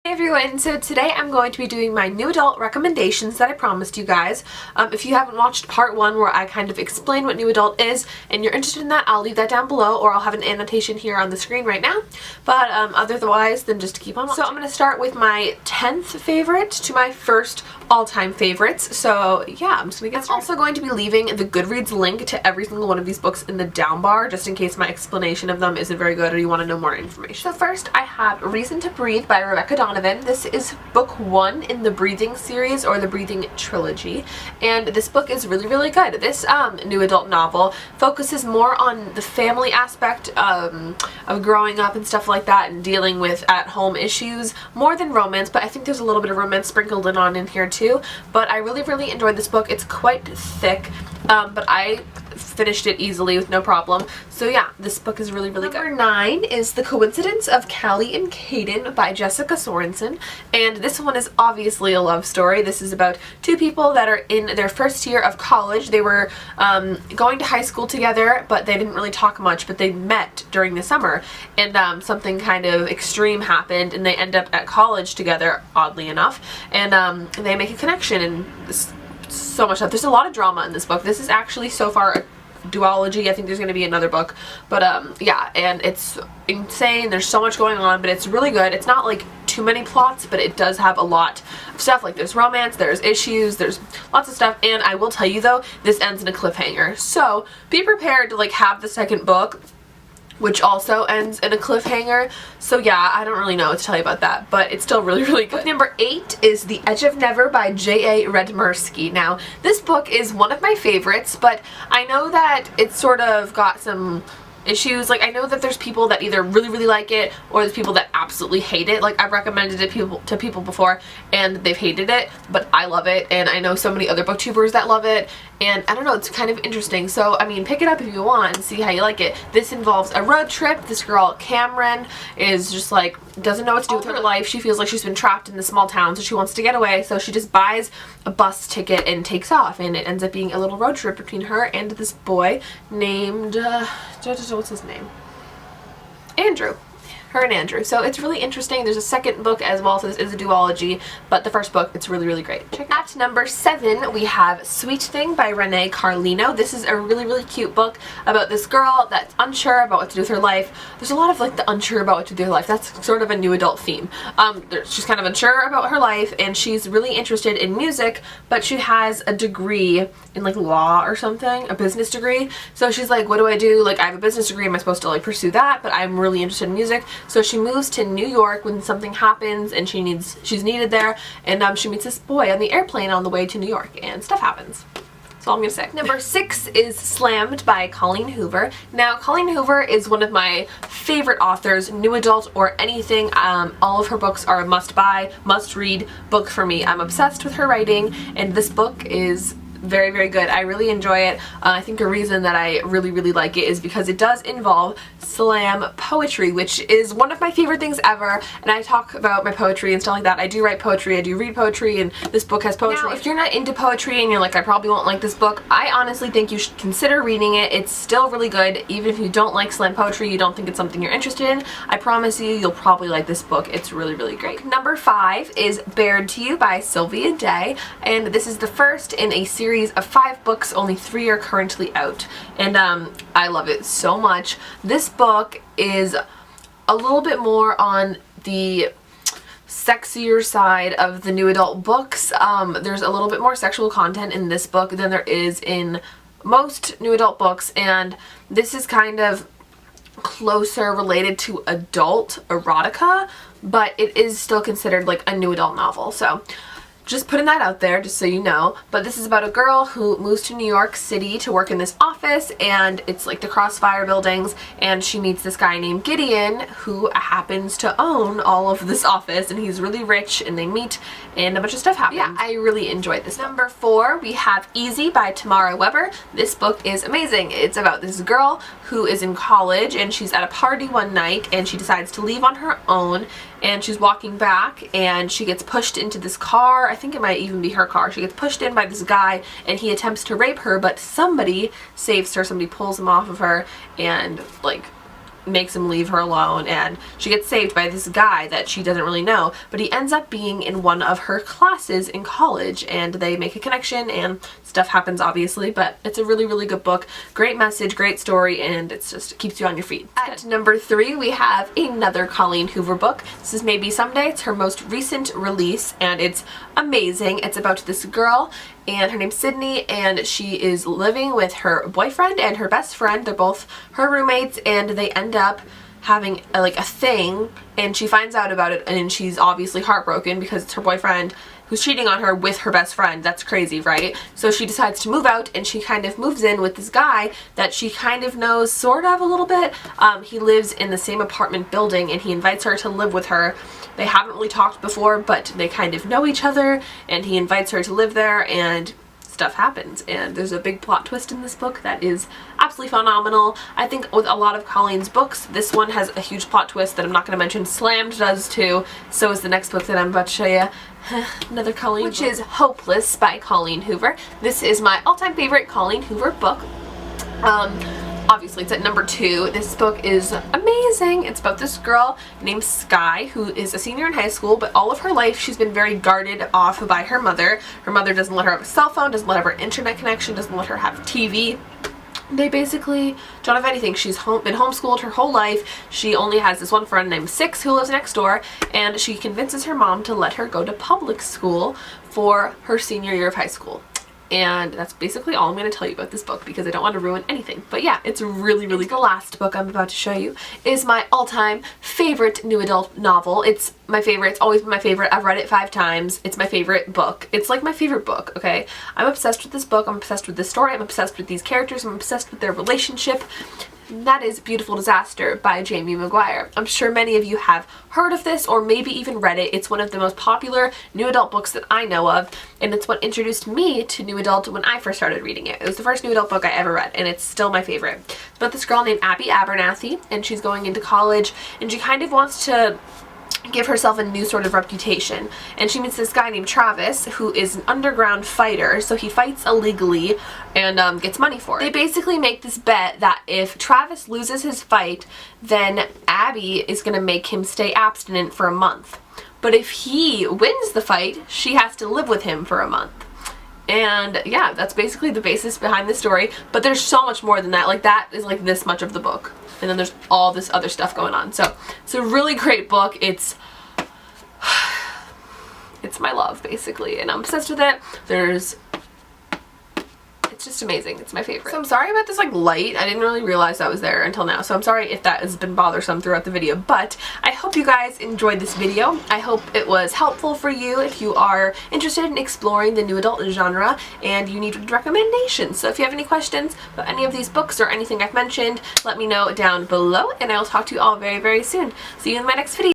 Hey everyone, so today I'm going to be doing my new adult recommendations that I promised you guys. If you haven't watched part 1 where I kind of explain what new adult is and you're interested in that, I'll leave that down below or I'll have an annotation here on the screen right now. But otherwise, then just keep on watching. So I'm going to start with my 10th favorite to my first all-time favorites. So yeah, I'm just going to get started. I'm also going to be leaving the Goodreads link to every single one of these books in the down bar just in case my explanation of them isn't very good or you want to know more information. So first I have Reason to Breathe by Rebecca Donovan. This is book 1 in the Breathing series or the Breathing trilogy, and this book is really good. This new adult novel focuses more on the family aspect of growing up and stuff like that and dealing with at-home issues more than romance, but I think there's a little bit of romance sprinkled in here too. But I really enjoyed this book. It's quite thick, but I finished it easily with no problem. So yeah, this book is really good. Number 9 is The Coincidence of Callie and Caden by Jessica Sorensen, and this one is obviously a love story. This is about two people that are in their first year of college. They were going to high school together, but they didn't really talk much, but they met during the summer, and something kind of extreme happened and they end up at college together, oddly enough, and they make a connection and so much stuff. There's a lot of drama in this book. This is actually so far a duology. I think there's going to be another book, but yeah, and it's insane. There's so much going on, but it's really good. It's not like too many plots, but it does have a lot of stuff. Like there's romance, there's issues, there's lots of stuff, and I will tell you though, this ends in a cliffhanger, so be prepared to like have the second book which also ends in a cliffhanger. So yeah, I don't really know what to tell you about that, but it's still really good. Book number 8 is The Edge of Never by J.A. Redmersky. Now, this book is one of my favorites, but I know that it's sort of got some issues. Like, I know that there's people that either really like it or there's people that absolutely hate it. Like, I've recommended it to people before and they've hated it, but I love it, and I know so many other booktubers that love it, and I don't know, it's kind of interesting. So I mean, pick it up if you want and see how you like it. This involves a road trip. This girl Cameron is just like doesn't know what to do with her life. She feels like she's been trapped in this small town, so she wants to get away, so she just buys a bus ticket and takes off, and it ends up being a little road trip between her and this boy named what's his name? Andrew. Her and Andrew. So it's really interesting. There's a second book as well, so this is a duology, but the first book, it's really great. Check it out. At number 7, we have Sweet Thing by Renee Carlino. This is a really cute book about this girl that's unsure about what to do with her life. There's a lot of like the unsure about what to do with her life. That's sort of a new adult theme. She's kind of unsure about her life, and she's really interested in music, but she has a degree in like law or something, a business degree. So she's like, what do I do? Like, I have a business degree, am I supposed to like pursue that? But I'm really interested in music. So she moves to New York when something happens and she's needed there, and she meets this boy on the airplane on the way to New York, and stuff happens. That's all I'm gonna say. Number 6 is Slammed by Colleen Hoover. Now, Colleen Hoover is one of my favorite authors, new adult or anything. All of her books are a must-buy, must-read book for me. I'm obsessed with her writing, and this book is very good. I really enjoy it. I think a reason that I really like it is because it does involve slam poetry, which is one of my favorite things ever, and I talk about my poetry and stuff like that. I do write poetry, I do read poetry, and this book has poetry. Now, if you're not into poetry and you're like, I probably won't like this book, I honestly think you should consider reading it. It's still really good. Even if you don't like slam poetry, you don't think it's something you're interested in, I promise you'll probably like this book. It's really great. Number 5 is Bared to You by Sylvia Day, and this is the first in a series of 5 books. Only 3 are currently out, and I love it so much. This book is a little bit more on the sexier side of the new adult books. There's a little bit more sexual content in this book than there is in most new adult books, and this is kind of closer related to adult erotica, but it is still considered like a new adult novel. So just putting that out there just so you know. But this is about a girl who moves to New York City to work in this office, and it's like the Crossfire buildings, and she meets this guy named Gideon who happens to own all of this office, and he's really rich, and they meet and a bunch of stuff happens. Yeah, I really enjoyed this. Number 4, we have Easy by Tamara Weber. This book is amazing. It's about this girl who is in college, and she's at a party one night, and she decides to leave on her own, and she's walking back, and she gets pushed into this car. I think it might even be her car. She gets pushed in by this guy, and he attempts to rape her, but somebody saves her. Somebody pulls him off of her, and like makes him leave her alone, and she gets saved by this guy that she doesn't really know, but he ends up being in one of her classes in college, and they make a connection and stuff happens obviously, but it's a really, really good book. Great message, great story, and it's just keeps you on your feet. At number 3, we have another Colleen Hoover book. This is Maybe Someday. It's her most recent release, and it's amazing. It's about this girl, and her name's Sydney, and she is living with her boyfriend and her best friend. They're both her roommates, and they end up having a thing, and she finds out about it, and she's obviously heartbroken because it's her boyfriend who's cheating on her with her best friend. That's crazy, right? So she decides to move out, and she kind of moves in with this guy that she kind of knows sort of a little bit. He lives in the same apartment building, and he invites her to live with her. They haven't really talked before, but they kind of know each other, and he invites her to live there, and stuff happens, and there's a big plot twist in this book that is absolutely phenomenal. I think with a lot of Colleen's books, this one has a huge plot twist that I'm not going to mention. Slammed does too. So is the next book that I'm about to show you. Another Colleen, which is Hopeless by Colleen Hoover. This is my all-time favorite Colleen Hoover book. Obviously it's at number 2. This book is amazing. It's about this girl named Sky who is a senior in high school, but all of her life she's been very guarded off by her mother. Her mother doesn't let her have a cell phone, doesn't let her have an internet connection, doesn't let her have TV. They basically don't have anything. She's been homeschooled her whole life. She only has this one friend named Six who lives next door, and she convinces her mom to let her go to public school for her senior year of high school. And that's basically all I'm going to tell you about this book because I don't want to ruin anything. But yeah, it's really, really good. The last book I'm about to show you is my all-time favorite new adult novel. It's my favorite. It's always been my favorite. I've read it 5 times. It's my favorite book. It's like my favorite book, okay? I'm obsessed with this book. I'm obsessed with this story. I'm obsessed with these characters. I'm obsessed with their relationship. That is Beautiful Disaster by Jamie Maguire. I'm sure many of you have heard of this or maybe even read it. It's one of the most popular new adult books that I know of, and it's what introduced me to new adult when I first started reading it. It was the first new adult book I ever read, and it's still my favorite. It's about this girl named Abby Abernathy, and she's going into college, and she kind of wants to give herself a new sort of reputation, and she meets this guy named Travis who is an underground fighter, so he fights illegally and gets money for it. They basically make this bet that if Travis loses his fight, then Abby is gonna make him stay abstinent for a month, but if he wins the fight, she has to live with him for a month. And yeah, that's basically the basis behind the story, but there's so much more than that. Like, that is like this much of the book, and then there's all this other stuff going on. So it's a really great book. It's my love basically, and I'm obsessed with it. It's just amazing. It's my favorite. So I'm sorry about this light. I didn't really realize that was there until now, so I'm sorry if that has been bothersome throughout the video, but I hope you guys enjoyed this video. I hope it was helpful for you if you are interested in exploring the new adult genre and you need recommendations. So if you have any questions about any of these books or anything I've mentioned, let me know down below, and I will talk to you all very, very soon. See you in my next video.